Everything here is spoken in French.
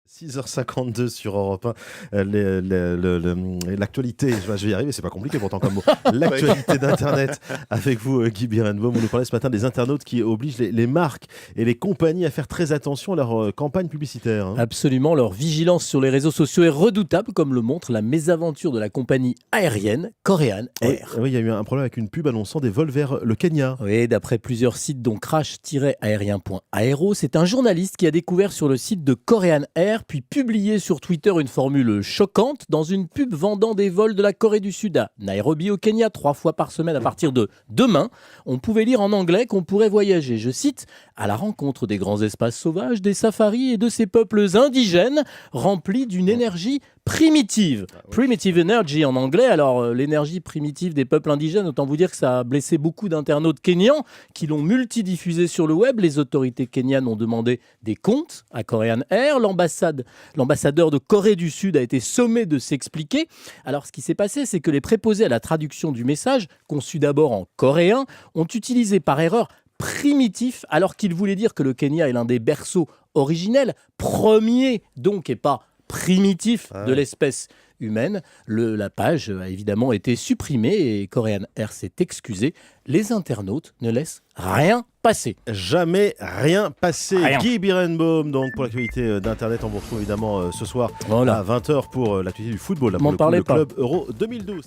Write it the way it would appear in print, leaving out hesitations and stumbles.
6h52 sur Europe 1, l'actualité, je vais y arriver, c'est pas compliqué pourtant comme mot, l'actualité d'Internet avec vous Guy Birenbaum. On nous parlait ce matin des internautes qui obligent les marques et les compagnies à faire très attention à leur campagne publicitaire. Absolument, leur vigilance sur les réseaux sociaux est redoutable, comme le montre la mésaventure de la compagnie aérienne Korean Air. Oui, il y a eu un problème avec une pub annonçant des vols vers le Kenya. Oui, d'après plusieurs sites dont crash-aérien.aero, c'est un journaliste qui a découvert sur le site de Korean Air, puis publié sur Twitter une formule choquante dans une pub vendant des vols de la Corée du Sud à Nairobi au Kenya 3 fois par semaine à partir de demain. On pouvait lire en anglais qu'on pourrait voyager, je cite, à la rencontre des grands espaces sauvages, des safaris et de ces peuples indigènes remplis d'une énergie primitive. Primitive energy en anglais. Alors, l'énergie primitive des peuples indigènes, autant vous dire que ça a blessé beaucoup d'internautes kenyans qui l'ont multidiffusé sur le web. Les autorités kenyanes ont demandé des comptes à Korean Air. L'ambassadeur de Corée du Sud a été sommé de s'expliquer. Alors, ce qui s'est passé, c'est que les préposés à la traduction du message, conçu d'abord en coréen, ont utilisé par erreur primitif, alors qu'il voulait dire que le Kenya est l'un des berceaux originels, premiers donc, et pas primitif de l'espèce humaine. La page a évidemment été supprimée et Korean Air s'est excusé. Les internautes ne laissent rien passer. Jamais rien passé. Rien. Guy Birenbaum, donc pour l'actualité d'Internet, on vous retrouve évidemment ce soir à 20h pour l'actualité du football, là, pour le club Euro 2012.